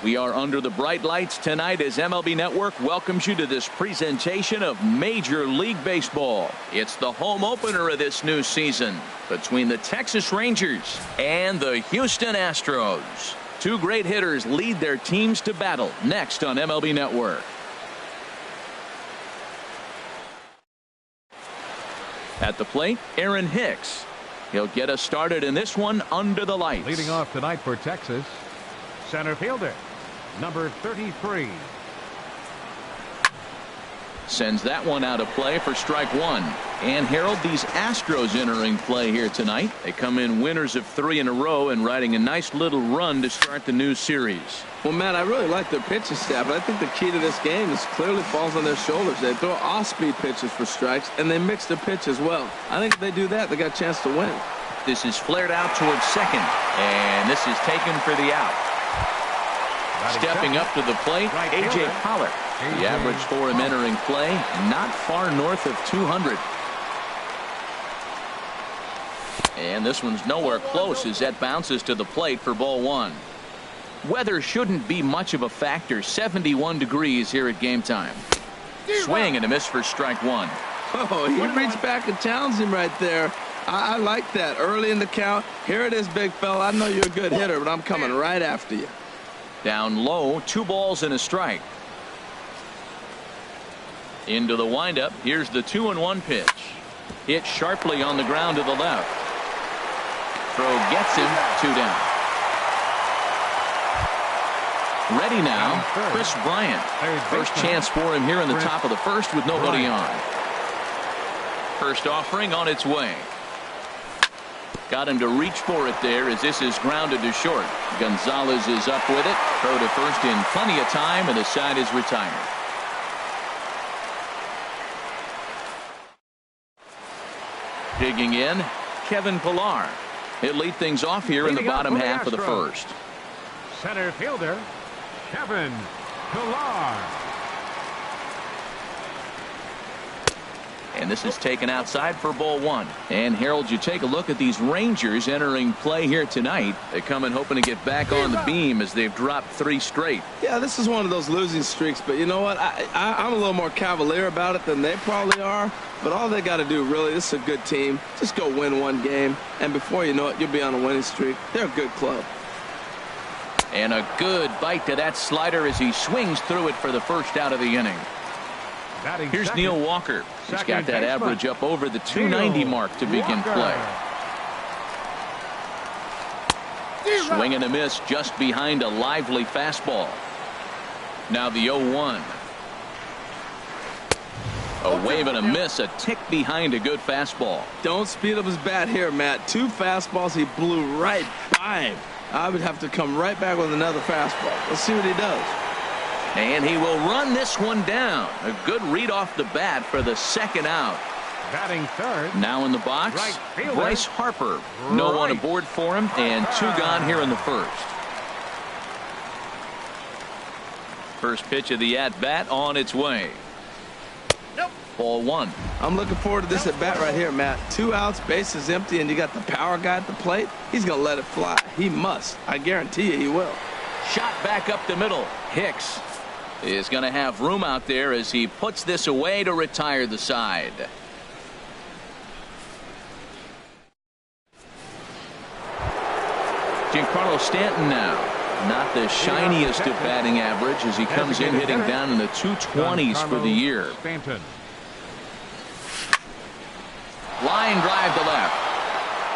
We are under the bright lights tonight as MLB Network welcomes you to this presentation of Major League Baseball. It's the home opener of this new season between the Texas Rangers and the Houston Astros. Two great hitters lead their teams to battle next on MLB Network. At the plate, Aaron Hicks. He'll get us started in this one under the lights. Leading off tonight for Texas, center fielder, number 33. Sends that one out of play for strike one. And Harold, these Astros entering play here tonight. They come in winners of 3 in a row and riding a nice little run to start the new series. Well, Matt, I really like their pitching staff, but I think the key to this game is clearly falls on their shoulders. They throw off-speed pitches for strikes, and they mix their pitch as well. I think if they do that, they got a chance to win. This is flared out towards second, and this is taken for the out. Stepping up to the plate, A.J. Pollock. The average for him entering play, not far north of 200. And this one's nowhere close as that bounces to the plate for ball one. Weather shouldn't be much of a factor. 71 degrees here at game time. Swing and a miss for strike one. Oh, he reached back and challenged him right there. I like that. Early in the count. Here it is, big fella. I know you're a good hitter, but I'm coming right after you. Down low, 2 balls and a strike. Into the windup. Here's the 2-1 pitch. Hit sharply on the ground to the left. Throw gets him 2 down. Ready now, Chris Bryant. First chance for him here in the top of the first with nobody on. First offering on its way. Got him to reach for it there as this is grounded to short. Gonzalez is up with it. Throw to first in plenty of time, and the side is retired. Digging in, Kevin Pillar. He'll lead things off here in the bottom half of the first. Center fielder, Kevin Pillar. And this is taken outside for ball one. And Harold, you take a look at these Rangers entering play here tonight. They come in hoping to get back on the beam as they've dropped 3 straight. Yeah, this is one of those losing streaks, but you know what? I'm a little more cavalier about it than they probably are. But all they got to do, really, this is a good team. Just go win one game, and before you know it, you'll be on a winning streak. They're a good club. And a good bite to that slider as he swings through it for the first out of the inning. Here's Neil Walker. He's got that average up over the 290 mark to begin play. Swing and a miss just behind a lively fastball. Now the 0-1. A wave and a miss, a tick behind a good fastball. Don't speed up his bat here, Matt. 2 fastballs, he blew right by him. I would have to come right back with another fastball. Let's see what he does. And he will run this one down. A good read off the bat for the second out. Batting third. Now in the box, Bryce Harper. No one aboard for him, and 2 gone here in the first. First pitch of the at-bat on its way. Ball one. I'm looking forward to this at bat right here, Matt. 2 outs, bases empty, and you got the power guy at the plate. He's going to let it fly. He must. I guarantee you he will. Shot back up the middle. Hicks is going to have room out there as he puts this away to retire the side. Giancarlo Stanton now. Not the shiniest of batting average as he comes in hitting down in the 220s for the year. Line drive to left.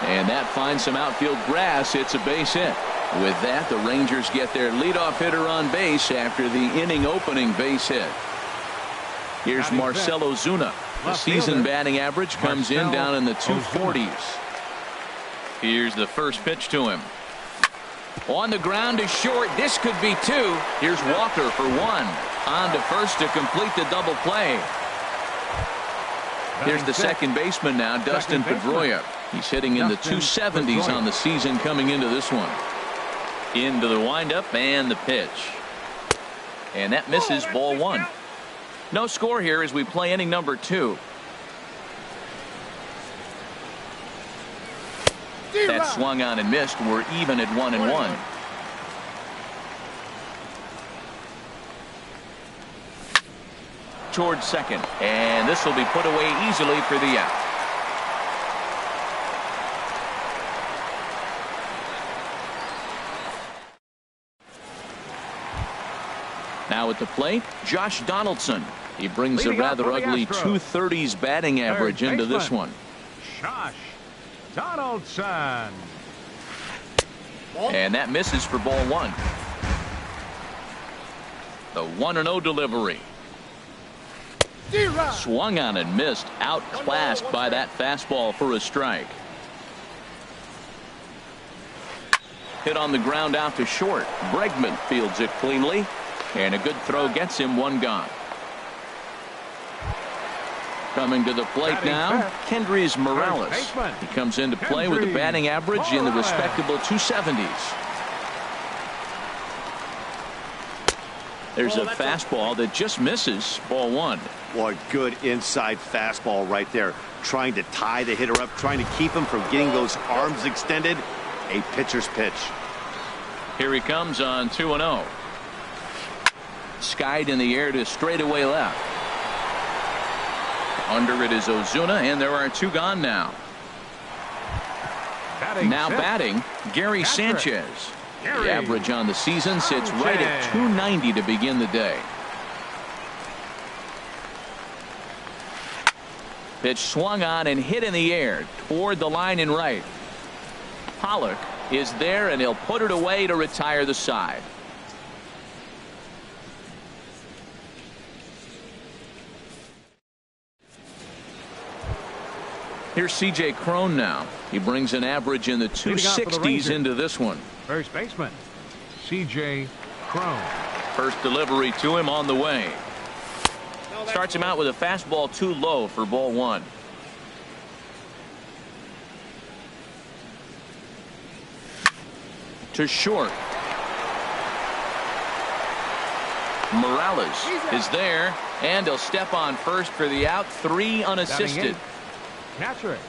And that finds some outfield grass. It's a base hit. With that, the Rangers get their leadoff hitter on base after the inning opening base hit. Here's Marcell Ozuna. The season batting average comes in down in the 240s. Here's the first pitch to him. On the ground is short. This could be 2. Here's Walker for 1. On to first to complete the double play. Here's the second baseman now, Dustin Pedroia. He's hitting in the 270s on the season coming into this one. Into the windup and the pitch. And that misses ball one. No score here as we play inning number 2. That swung on and missed. We're even at 1-1. towards second, and this will be put away easily for the out. Now at the plate, Josh Donaldson. He brings a rather ugly 230s batting average into this one. Josh Donaldson. And that misses for ball one. The 1-0 delivery. Swung on and missed. Outclassed by that fastball for a strike. Hit on the ground out to short. Bregman fields it cleanly. And a good throw gets him one gone. Coming to the plate now, Kendrys Morales. He comes into play with a batting average in the respectable 270s. There's a fastball that just misses. Ball one. Boy, good inside fastball right there. Trying to tie the hitter up, trying to keep him from getting those arms extended. A pitcher's pitch. Here he comes on 2-0. Skied in the air to straightaway left. Under it is Ozuna, and there are two gone now. Batting, Gary Sanchez. The average on the season sits right at 290 to begin the day. Pitch swung on and hit in the air toward the line in right. Pollock is there, and he'll put it away to retire the side. Here's C.J. Cron now. He brings an average in the 260s into this one. First baseman, C.J. Cron. First delivery to him on the way. Starts him out with a fastball too low for ball one. To short. Morales is there, and he'll step on first for the out. 3 unassisted.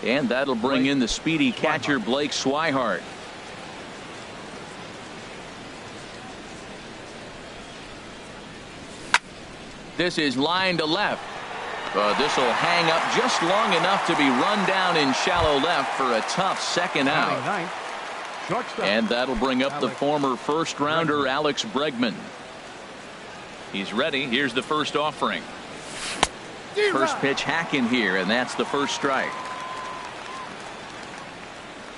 And that'll bring in the speedy catcher Blake Swihart. This is line to left. This will hang up just long enough to be run down in shallow left for a tough second out. And that'll bring up the former first rounder Alex Bregman. He's ready. Here's the first offering. First pitch hack in here, and that's the first strike.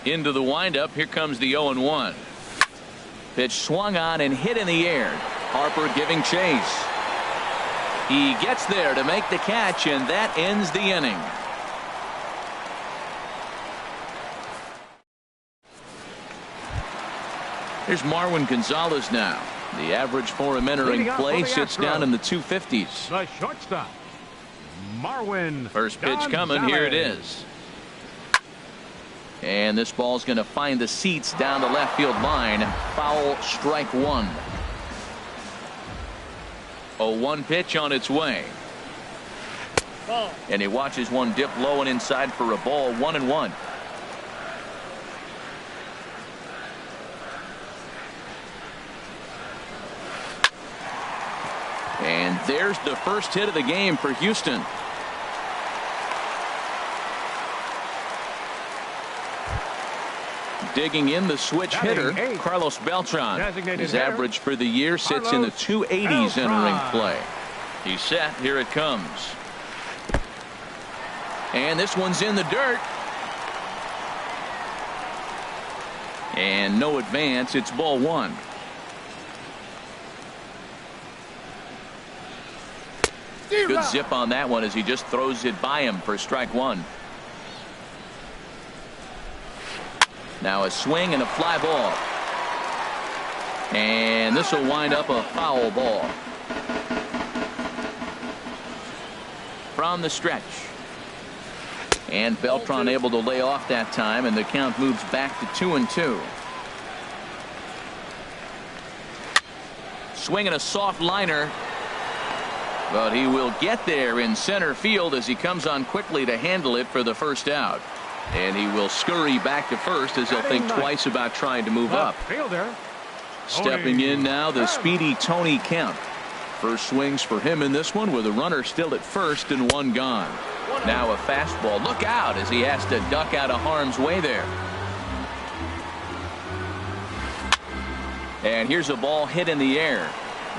Into the windup. Here comes the 0-1. Pitch swung on and hit in the air. Harper giving chase. He gets there to make the catch, and that ends the inning. Here's Marwin Gonzalez now. The average for him entering play sits down in the 250s. The shortstop, Marwin. First pitch coming. Here it is. And this ball's going to find the seats down the left field line. Foul, strike one. 0-1 pitch on its way. And he watches one dip low and inside for a ball. 1-1. And there's the first hit of the game for Houston. Digging in the switch hitter, Carlos Beltran. His average for the year sits in the 280s entering play. He's set. Here it comes. And this one's in the dirt. And no advance. It's ball one. Good zip on that one as he just throws it by him for strike one. Now a swing and a fly ball. And this will wind up a foul ball. From the stretch. And Beltran able to lay off that time, and the count moves back to 2-2. Swinging a soft liner. But he will get there in center field as he comes on quickly to handle it for the first out. And he will scurry back to first as he'll think twice about trying to move up. Stepping in now, the speedy Tony Kemp. First swings for him in this one with a runner still at first and one gone. Now a fastball. Look out as he has to duck out of harm's way there. And here's a ball hit in the air.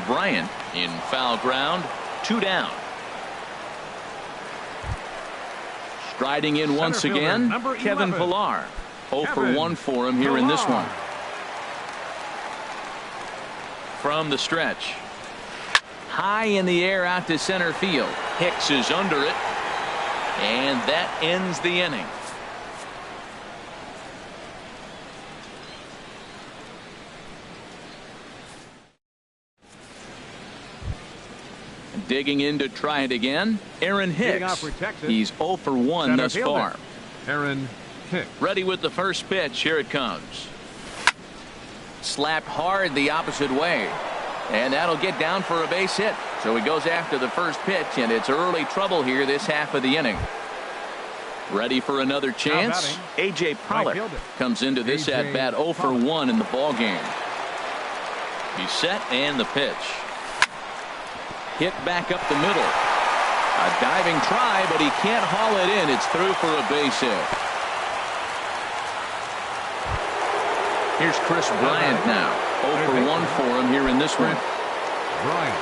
Bryant in foul ground. 2 down. Striding in once again, Kevin Pillar. 0 for 1 for him here in this one. From the stretch. High in the air out to center field. Hicks is under it. And that ends the inning. Digging in to try it again, Aaron Hicks. He's 0 for 1 thus far. Aaron Hicks. Ready with the first pitch. Here it comes. Slapped hard the opposite way. And that'll get down for a base hit. So he goes after the first pitch, and it's early trouble here this half of the inning. Ready for another chance. A.J. Pollock comes into this at bat 0 for 1 in the ball game. He's set and the pitch. Hit back up the middle. A diving try, but he can't haul it in. It's through for a base hit. Here's Chris Bryant now. 0 for 1 for him here in this one. Bryant.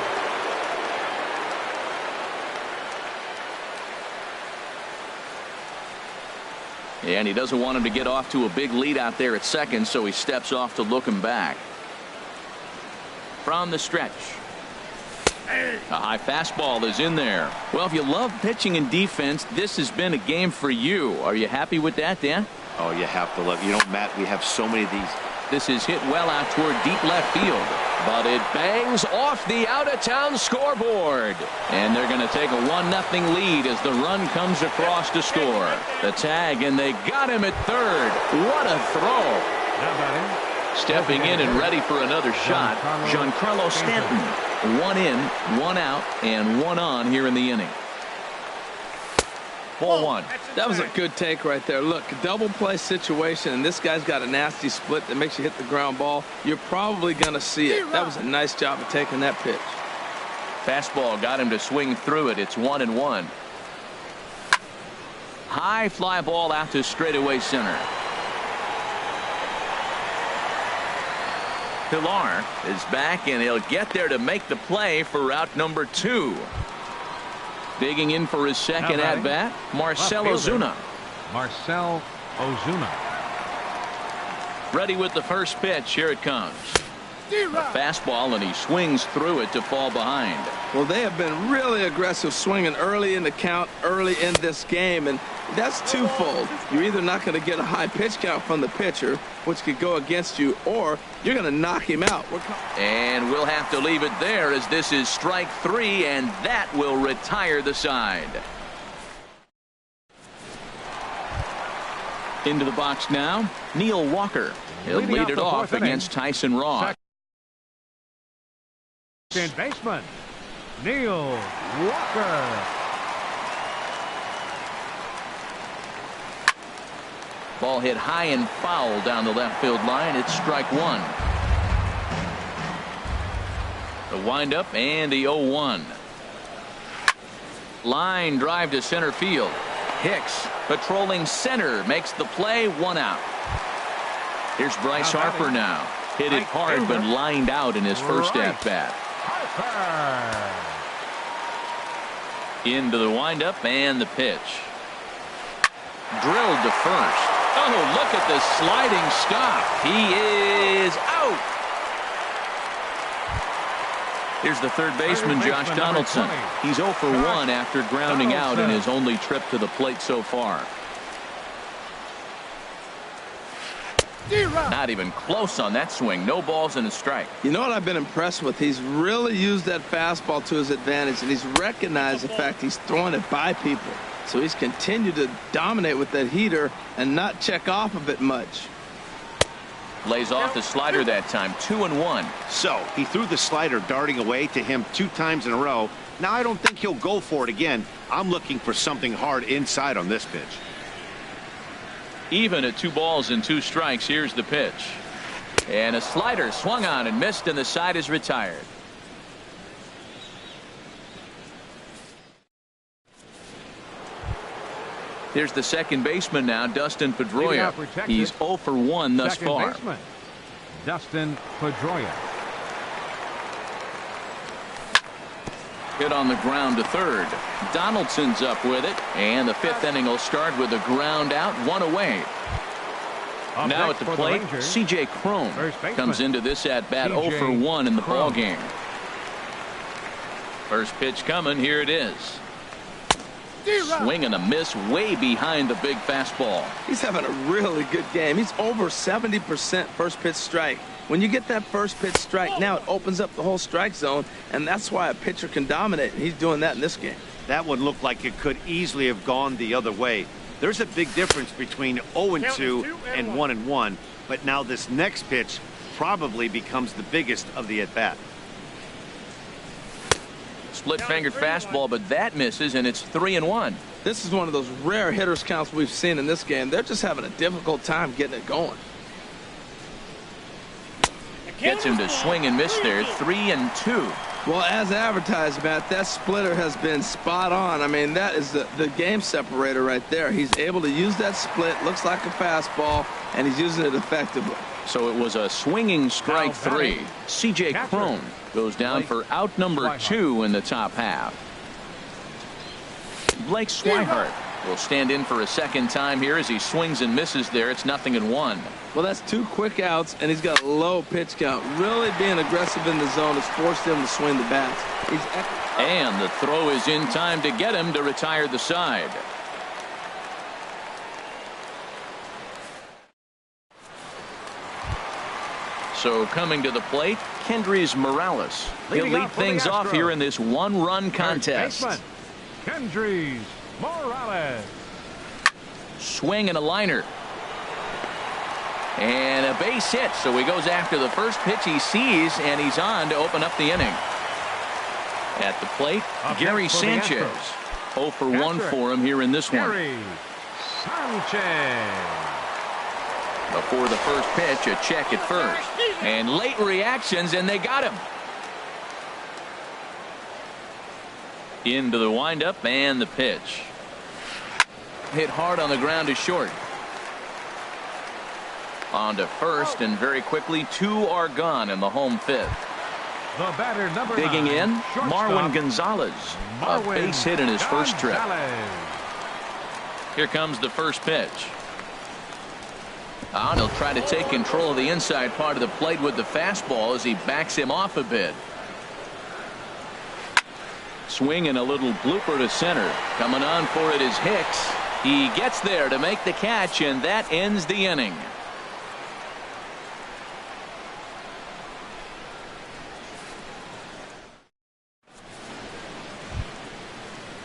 And he doesn't want him to get off to a big lead out there at second, so he steps off to look him back. From the stretch. A high fastball is in there. Well, if you love pitching and defense, this has been a game for you. Are you happy with that, Dan? Oh, you have to love. You know, Matt, we have so many of these. This is hit well out toward deep left field. But it bangs off the out-of-town scoreboard. And they're going to take a 1-0 lead as the run comes across to score. The tag, and they got him at third. What a throw. Stepping in and ready for another shot, Giancarlo Stanton. 1 in, 1 out, and 1 on here in the inning. Ball 1. That was a good take right there. Look, double play situation, and this guy's got a nasty split that makes you hit the ground ball. You're probably going to see it. That was a nice job of taking that pitch. Fastball got him to swing through it. It's 1-1. High fly ball out to straightaway center. Pillar is back, and he'll get there to make the play for out number 2. Digging in for his second at bat, Marcell Ozuna. Marcell Ozuna. Ready with the first pitch. Here it comes. A fastball, and he swings through it to fall behind. Well, they have been really aggressive swinging early in the count, early in this game, and that's twofold. You're either not going to get a high pitch count from the pitcher, which could go against you, or you're going to knock him out. And we'll have to leave it there as this is strike 3, and that will retire the side. Into the box now, Neil Walker. He'll lead it off against Tyson Ross. Second baseman, Neil Walker. Ball hit high and foul down the left field line. It's strike 1. The windup and the 0-1. Line drive to center field. Hicks patrolling center makes the play. 1 out. Here's Bryce Harper now. Hit it hard but lined out in his first at bat. Into the windup and the pitch. Drilled to first. Oh, look at the sliding stop. He is out. Here's the third baseman, Josh Donaldson. He's 0 for 1 after grounding out in his only trip to the plate so far. Not even close on that swing. No balls and a strike. You know what I've been impressed with? He's really used that fastball to his advantage, and he's recognized the fact he's throwing it by people. So he's continued to dominate with that heater and not check off of it much. Lays off the slider that time. 2-1. So he threw the slider darting away to him 2 times in a row. Now I don't think he'll go for it again. I'm looking for something hard inside on this pitch. Even at 2 balls and 2 strikes. Here's the pitch. And a slider swung on and missed, and the side is retired. Here's the second baseman now, Dustin Pedroia. He's 0 for 1 thus far. Baseman, Dustin Pedroia. Hit on the ground to third. Donaldson's up with it, and the fifth inning will start with a ground out, one away. Now at the plate, C.J. Cron comes into this at bat 0 for 1 in the ball game. First pitch coming, here it is. Swing and a miss way behind the big fastball. He's having a really good game. He's over 70% first pitch strike. When you get that first pitch strike, now it opens up the whole strike zone, and that's why a pitcher can dominate, and he's doing that in this game. That one looked like it could easily have gone the other way. There's a big difference between 0-2 and 1-1, but now this next pitch probably becomes the biggest of the at-bat. Split-fingered fastball, but that misses, and it's 3-1. This is one of those rare hitters counts we've seen in this game. They're just having a difficult time getting it going. Gets him to swing and miss there, 3-2. Well, as advertised, Matt, that splitter has been spot on. I mean, that is the game separator right there. He's able to use that split, looks like a fastball, and he's using it effectively. So it was a swinging strike 3. C.J. Cron goes down for out number 2 in the top half. Blake Swihart will stand in for a second time here as he swings and misses there. It's 0-1. Well, that's 2 quick outs, and he's got a low pitch count. Really being aggressive in the zone has forced him to swing the bats. And the throw is in time to get him to retire the side. So coming to the plate, Kendrys Morales. He'll lead things off here in this one-run contest. Kendrys Morales. Swing and a liner. And a base hit, so he goes after the first pitch he sees, and he's on to open up the inning. At the plate, Gary Sanchez. 0 for 1 for him here in this one. Gary Sanchez. Before the first pitch, a check at first. And late reactions, and they got him. Into the windup and the pitch. Hit hard on the ground to short. On to first, and very quickly 2 are gone in the home fifth. The batter, number Digging 9, in, shortstop, Marwin Gonzalez. A base hit in his first trip. Here comes the first pitch. And he'll try to take control of the inside part of the plate with the fastball as he backs him off a bit. Swing and a little blooper to center. Coming on for it is Hicks. He gets there to make the catch, and that ends the inning.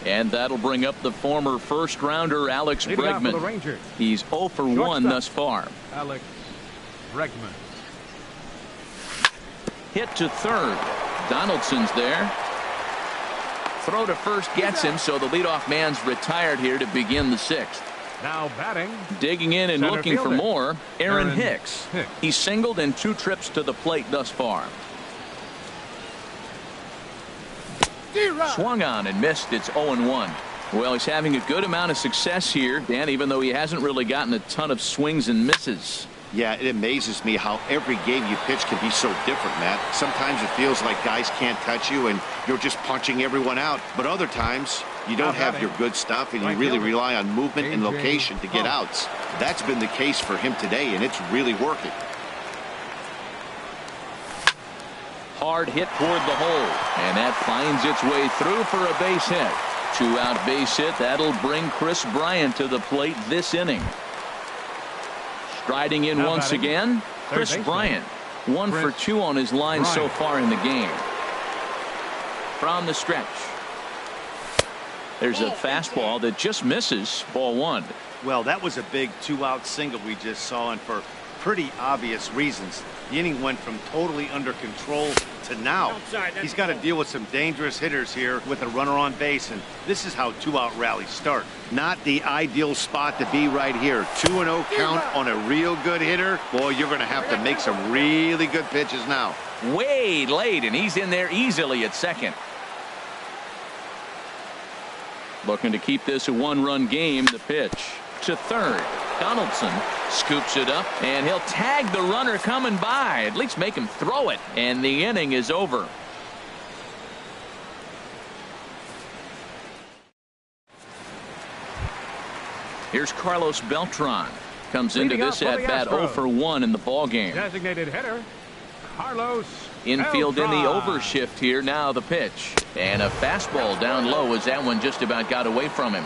And that'll bring up the former first-rounder Alex Bregman. He's 0 for 1 thus far. Alex Bregman. Hit to third. Donaldson's there. Throw to first gets him, so the leadoff man's retired here to begin the sixth. Now batting. Digging in and looking for more, Aaron Hicks. Hicks. He's singled in 2 trips to the plate thus far. Swung on and missed. It's 0-1. Well, he's having a good amount of success here, Dan, even though he hasn't really gotten a ton of swings and misses. Yeah, it amazes me how every game you pitch can be so different, Matt. Sometimes it feels like guys can't touch you and you're just punching everyone out. But other times you don't have your good stuff and you really rely on movement and location to get outs. That's been the case for him today, and it's really working. Hard hit toward the hole, and that finds its way through for a base hit. 2-out base hit. That'll bring Chris Bryant to the plate this inning. Striding in once again, Chris Bryant. 1 for 2 on his line so far in the game. From the stretch. There's a fastball that just misses. Ball 1. Well, that was a big 2-out single we just saw, and for pretty obvious reasons. The inning went from totally under control to now. He's got to deal with some dangerous hitters here with a runner on base, and this is how 2-out rallies start. Not the ideal spot to be right here. 2-0 count on a real good hitter. Boy, you're going to have to make some really good pitches now. Way late, and he's in there easily at second. Looking to keep this a one-run game. The pitch to third. Donaldson scoops it up, and he'll tag the runner coming by. At least make him throw it, and the inning is over. Here's Carlos Beltran. Comes into this at bat 0 for 1 in the ball game. Designated hitter, Carlos Infield in Beltran. the overshift here. Now the pitch. And a fastball down low as that one just about got away from him.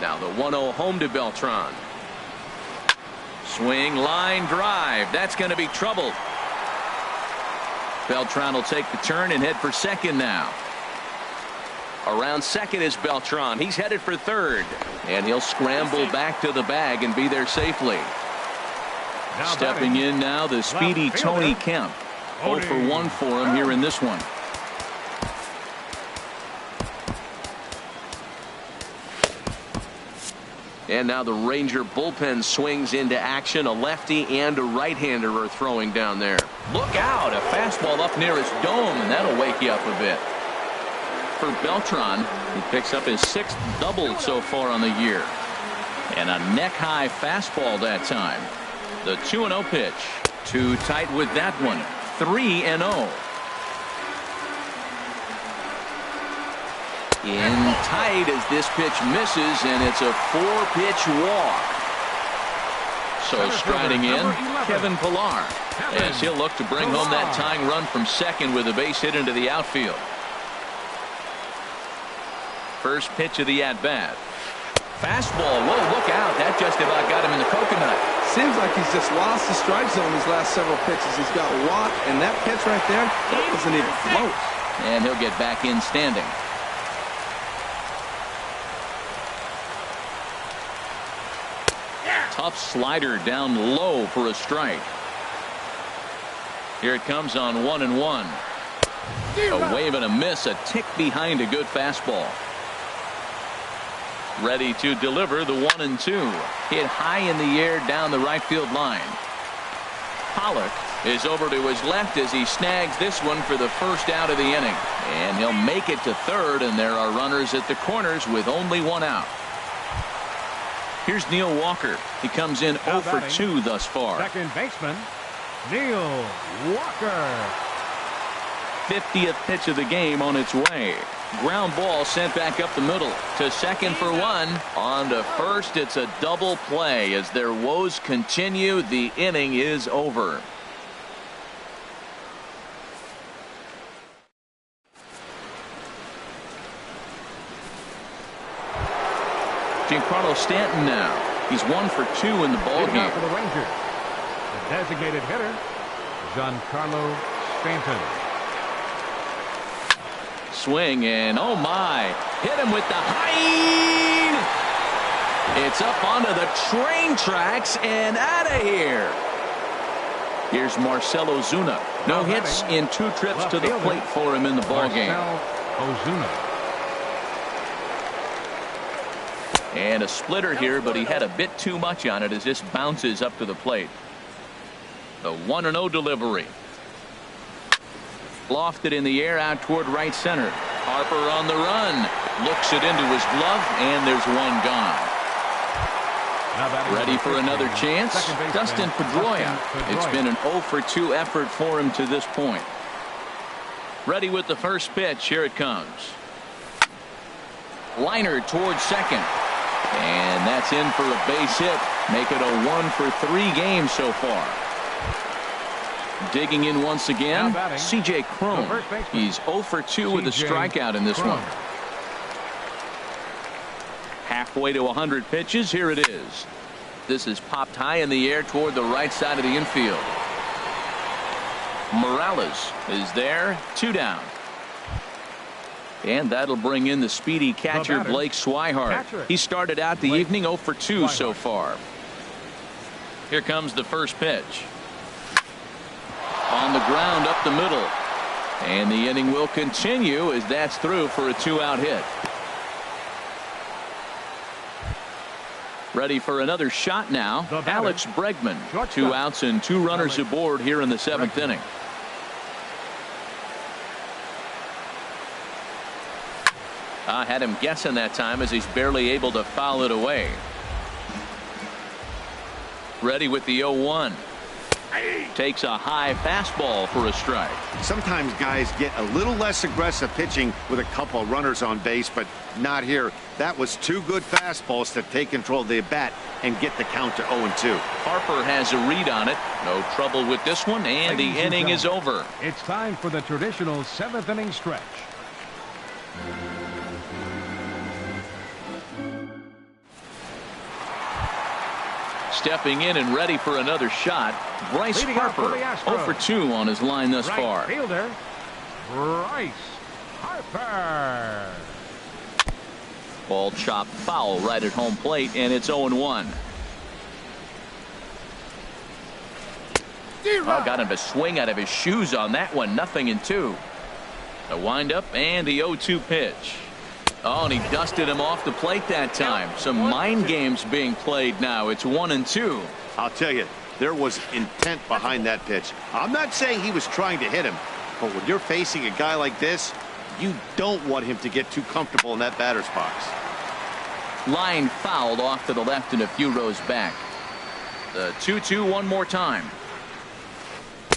Now the 1-0 home to Beltran. Swing, line drive. That's going to be trouble. Beltran will take the turn and head for second now. Around second is Beltran. He's headed for third. And he'll scramble back to the bag and be there safely. Now Stepping in now, the speedy Tony Kemp. 0 for 1 for him here in this one. And now the Ranger bullpen swings into action. A lefty and a right-hander are throwing down there. Look out, a fastball up near his dome, and that'll wake you up a bit. For Beltran, he picks up his 6th double so far on the year. And a neck-high fastball that time. The 2-0 pitch. Too tight with that one. 3-0. In tight as this pitch misses, and it's a 4-pitch walk. So striding in, Kevin Pillar, as he'll look to bring home that tying run from second with a base hit into the outfield. First pitch of the at-bat. Fastball. Whoa, look out. That just about got him in the coconut. Seems like he's just lost the strike zone these last several pitches. He's got walk, and that pitch right there, that doesn't even float. And he'll get back in standing. Tough slider down low for a strike. Here it comes on 1-1. A wave and a miss, a tick behind a good fastball. Ready to deliver the 1-2. Hit high in the air down the right field line. Pollock is over to his left as he snags this one for the first out of the inning. And he'll make it to third, and there are runners at the corners with only one out. Here's Neil Walker. He comes in 0 for 2 thus far. Second baseman, Neil Walker. 50th pitch of the game on its way. Ground ball sent back up the middle to second for 1. On to first. It's a double play as their woes continue. The inning is over. Giancarlo Stanton now. He's 1 for 2 in the ball game. For the Rangers, the designated hitter, Giancarlo Stanton. Swing, and oh my, hit him with the high. It's up onto the train tracks and out of here. Here's Marcell Ozuna. No hits in 2 trips to the plate for him in the ball game. Ozuna. And a splitter here, but he had a bit too much on it as this bounces up to the plate. The 1-0 delivery. Lofted in the air out toward right center. Harper on the run. Looks it into his glove, and there's one gone. Ready for another chance? Dustin Pedroia. It's been an 0 for 2 effort for him to this point. Ready with the first pitch. Here it comes. Liner towards second. And that's in for a base hit. Make it a 1 for 3 game so far. Digging in once again, C.J. Cron. He's 0 for 2 with a strikeout in this one. Halfway to 100 pitches. Here it is. This is popped high in the air toward the right side of the infield. Morales is there. 2 down. And that'll bring in the speedy catcher Blake Swihart. He started out the evening 0 for 2 so far. Here comes the first pitch. On the ground up the middle. And the inning will continue as that's through for a 2-out hit. Ready for another shot now. Alex Bregman. 2 outs and 2 runners aboard here in the 7th inning. Had him guessing that time as he's barely able to foul it away. Ready with the 0-1. Takes a high fastball for a strike. Sometimes guys get a little less aggressive pitching with a couple of runners on base, but not here. That was two good fastballs to take control of the bat and get the count to 0-2. Harper has a read on it. No trouble with this one, and the inning is over. It's time for the traditional 7th inning stretch. Stepping in and ready for another shot, Bryce Harper. 0 for 2 on his line thus far. Fielder, Bryce Harper. Ball chopped foul right at home plate, and it's 0-1. Got him to swing out of his shoes on that one. 0-2. The windup and the 0-2 pitch. Oh, and he dusted him off the plate that time. Some mind games being played now. It's 1-2. I'll tell you, there was intent behind that pitch. I'm not saying he was trying to hit him, but when you're facing a guy like this, you don't want him to get too comfortable in that batter's box. Line fouled off to the left and a few rows back. The 2-2 one more time.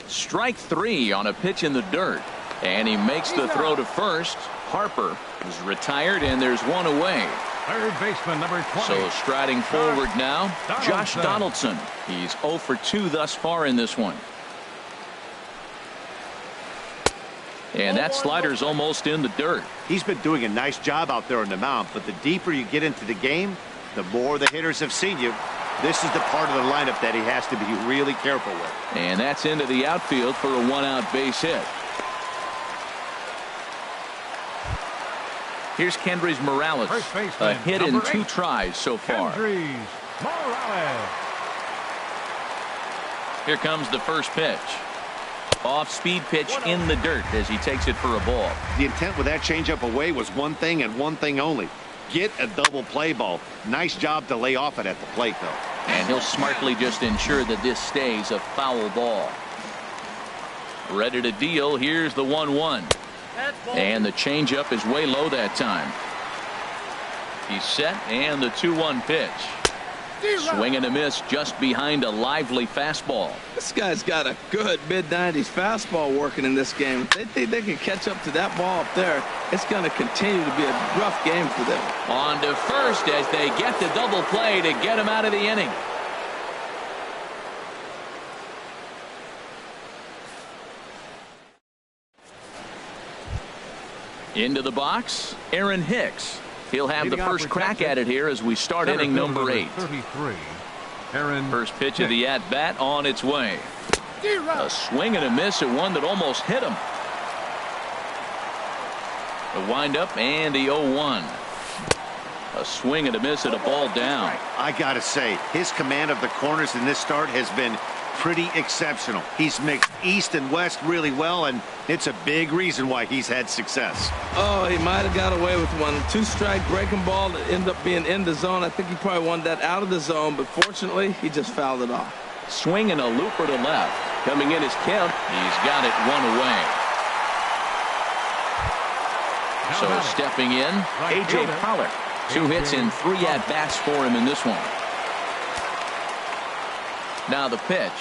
Strike 3 on a pitch in the dirt. And he makes the throw to first. Harper is retired, and there's one away. Third baseman, number 20. So striding forward now, Josh Donaldson. He's 0 for 2 thus far in this one. And that slider's almost in the dirt. He's been doing a nice job out there on the mound, but the deeper you get into the game, the more the hitters have seen you. This is the part of the lineup that he has to be really careful with. And that's into the outfield for a 1-out base hit. Here's Kendrys Morales. A hit in 2 tries so far. Kendrys Morales. Here comes the first pitch. Off-speed pitch in the dirt as he takes it for a ball. The intent with that changeup away was one thing and one thing only. Get a double play ball. Nice job to lay off it at the plate, though. And he'll smartly just ensure that this stays a foul ball. Ready to deal. Here's the 1-1. And the changeup is way low that time. He's set, and the 2-1 pitch. Swing and a miss just behind a lively fastball. This guy's got a good mid-90s fastball working in this game. If they think they can catch up to that ball up there, it's going to continue to be a rough game for them. On to first as they get the double play to get him out of the inning. Into the box, Aaron Hicks. He'll have the first crack at it here as we start inning number 8. 33. Aaron first pitch of the at-bat on its way. A swing and a miss at one that almost hit him. The windup and the 0-1. A swing and a miss at a ball down. I gotta say, his command of the corners in this start has been pretty exceptional. He's mixed east and west really well, and it's a big reason why he's had success. Oh, he might have got away with one. 2-strike breaking ball that ended up being in the zone. I think he probably wanted that out of the zone, but fortunately, he just fouled it off. Swing and a looper to left. Coming in his count. He's got it one away. So stepping in, A.J. Pollard. 2 hits and 3 at-bats for him in this one. Now the pitch.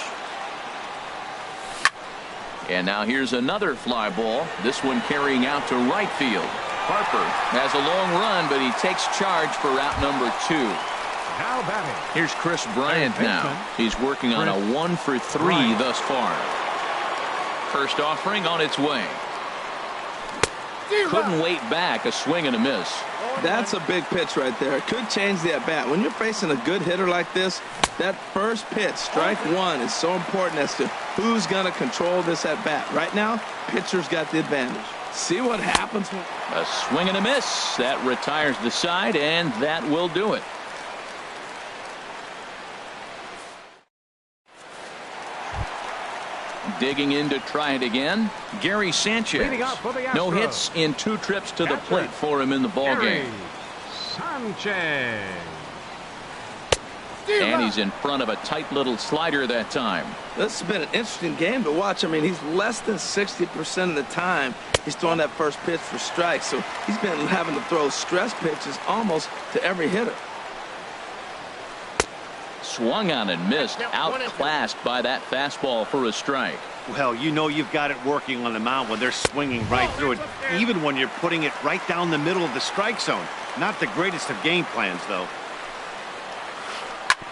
And now here's another fly ball. This one carrying out to right field. Harper has a long run, but he takes charge for route number 2. Now batting. Here's Chris Bryant now. He's working on a 1 for 3 thus far. First offering on its way. Couldn't wait back. A swing and a miss. That's a big pitch right there. It could change the at-bat. When you're facing a good hitter like this, that first pitch, strike 1, is so important as to who's going to control this at-bat. Right now, pitcher's got the advantage. See what happens. A swing and a miss. That retires the side, and that will do it. Digging in to try it again, Gary Sanchez. No hits in 2 trips to the plate for him in the ballgame. Sanchez. And he's in front of a tight little slider that time. This has been an interesting game to watch. I mean, he's less than 60% of the time he's throwing that first pitch for strikes. So he's been having to throw stress pitches almost to every hitter. Swung on and missed, outclassed by that fastball for a strike. Well, you know you've got it working on the mound when they're swinging right through it, even when you're putting it right down the middle of the strike zone. Not the greatest of game plans, though.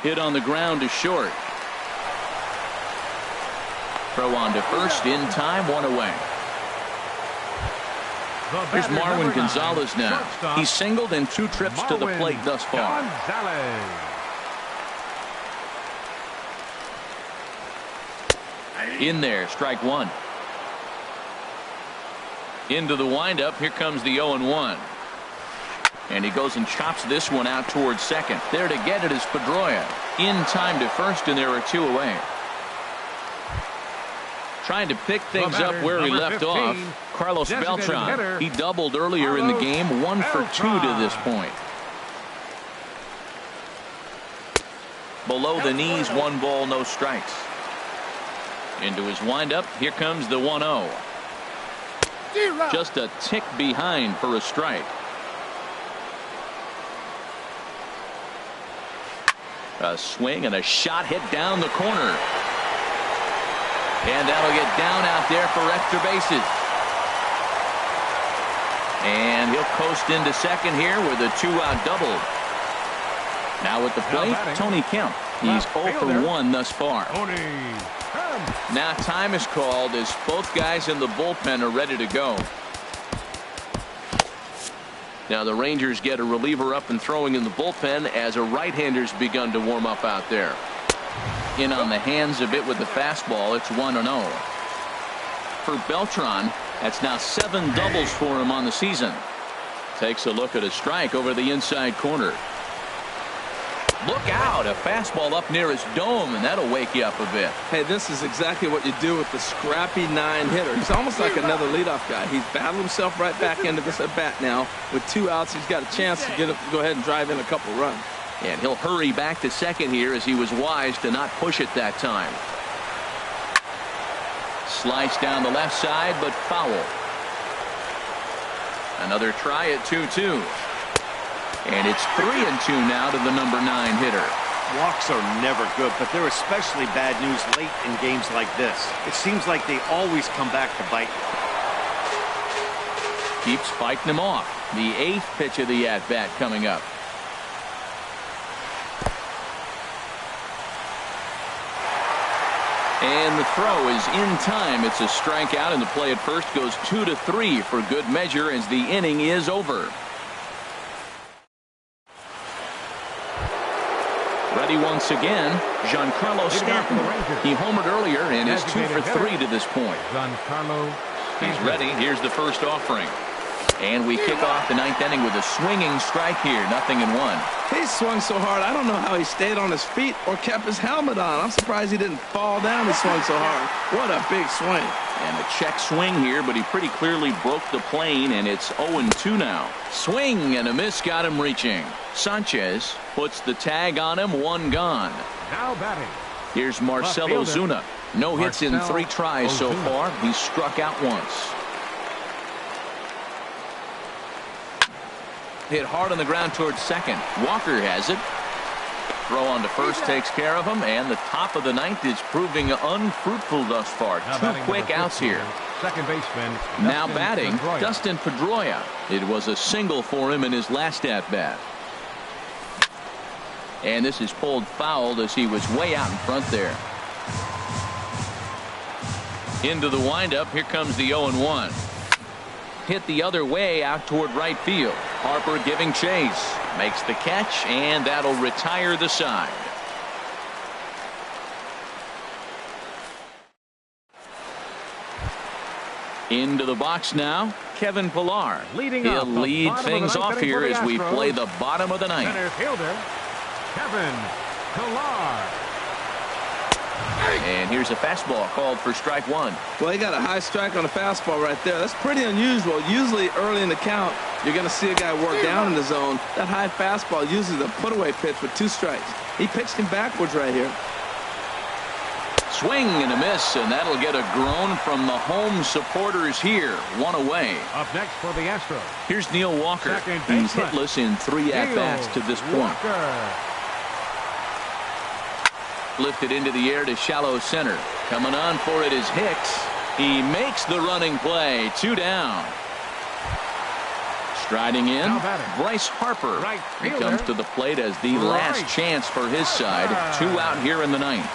Hit on the ground to short. Throw on to first in time, one away. Here's Marwin Gonzalez now. He's singled in 2 trips to the plate thus far. In there, strike 1. Into the windup. Here comes the 0-1. And he goes and chops this one out towards second. There to get it is Pedroia. In time to first, and there are 2 away. Trying to pick things up where he left off. Carlos Beltran. He doubled earlier in the game. 1 for 2 to this point. Below the knees, 1 ball, no strikes. Into his windup. Here comes the 1-0. Just a tick behind for a strike. A swing and a shot hit down the corner. And that'll get down out there for extra bases. And he'll coast into second here with a 2-out double. Now at the plate, Tony Kemp. He's 0 for 1 thus far. Now time is called as both guys in the bullpen are ready to go. Now the Rangers get a reliever up and throwing in the bullpen as a right-hander's begun to warm up out there. In on the hands of it with the fastball. It's 1-0. For Beltran, that's now 7 doubles for him on the season. Takes a look at a strike over the inside corner. Look out, a fastball up near his dome, and that'll wake you up a bit. Hey, this is exactly what you do with the scrappy 9 hitter. He's almost like another leadoff guy. He's battled himself right back into this at bat now. With 2 outs, he's got a chance to go ahead and drive in a couple runs. And he'll hurry back to second here as he was wise to not push it that time. Slice down the left side, but foul. Another try at 2-2. And it's 3-2 now to the number 9 hitter. Walks are never good, but they're especially bad news late in games like this. It seems like they always come back to bite. Keeps fighting him off. The 8th pitch of the at-bat coming up. And the throw is in time. It's a strikeout, and the play at first goes 2-3 for good measure as the inning is over. Ready once again, Giancarlo Stanton. He homered earlier and is 2 for 3 to this point. He's ready. Here's the first offering. And we kick off the 9th inning with a swinging strike here. 0-1. He swung so hard, I don't know how he stayed on his feet or kept his helmet on. I'm surprised he didn't fall down. He swung so hard. What a big swing. And a check swing here, but he pretty clearly broke the plane, and it's 0-2 now. Swing and a miss got him reaching. Sanchez puts the tag on him. 1 gone. Now batting. Here's Marcelo Zuna. No hits in 3 tries so far. He's struck out once. Hit hard on the ground towards second. Walker has it. Throw on to first takes care of him, and the top of the 9th is proving unfruitful thus far. 2 quick outs here. Second baseman. Now batting, Dustin Pedroia. It was a single for him in his last at-bat. And this is pulled foul as he was way out in front there. Into the windup. Here comes the 0-1. Hit the other way out toward right field. Harper giving chase. Makes the catch, and that'll retire the side. Into the box now, Kevin Pillar. He'll lead things off here as we play the bottom of the 9th. Center fielder, Kevin Pillar. And here's a fastball called for strike 1. Well, he got a high strike on a fastball right there. That's pretty unusual. Usually early in the count, You're going to see a guy work down in the zone. That high fastball uses a put-away pitch with 2 strikes. He pitched him backwards right here. Swing and a miss, and that'll get a groan from the home supporters here. 1 away. Up next for the Astros. Here's Neil Walker. Second He's baseman. hitless in 3 at-bats to this point. Walker. Lifted into the air to shallow center. Coming on for it is Hicks. He makes the running play. 2 down. Striding in, Now batting. Bryce Harper. Right He fielder. comes to the plate as the last chance for his side. 2 out here in the 9th.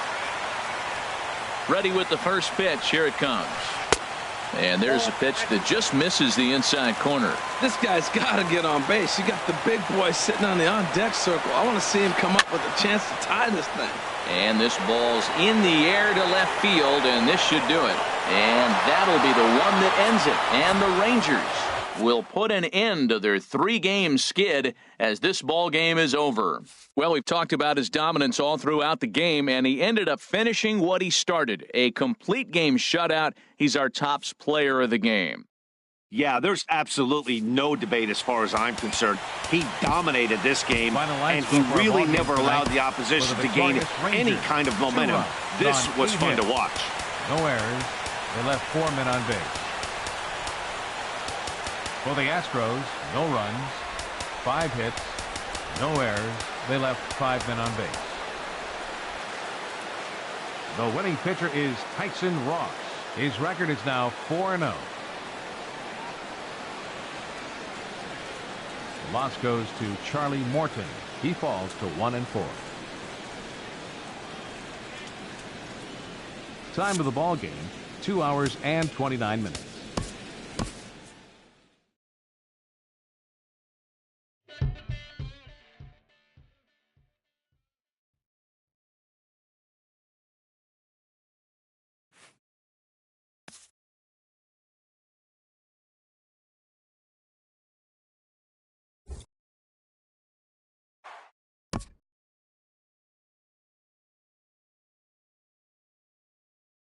Ready with the first pitch. Here it comes. And there's a pitch that just misses the inside corner. This guy's got to get on base. You got the big boy sitting on the on-deck circle. I want to see him come up with a chance to tie this thing. And this ball's in the air to left field, and this should do it. And that'll be the one that ends it. And the Rangers will put an end to their 3-game skid as this ball game is over. Well, we've talked about his dominance all throughout the game, and he ended up finishing what he started. A complete game shutout. He's our top player of the game. Yeah, there's absolutely no debate as far as I'm concerned. He dominated this game, and he really never allowed the opposition to gain any kind of momentum. This was fun to watch. No errors. They left 4 men on base. For the Astros, no runs, 5 hits, no errors. They left 5 men on base. The winning pitcher is Tyson Ross. His record is now 4-0. Loss goes to Charlie Morton. He falls to 1-4. Time of the ball game, 2 hours and 29 minutes.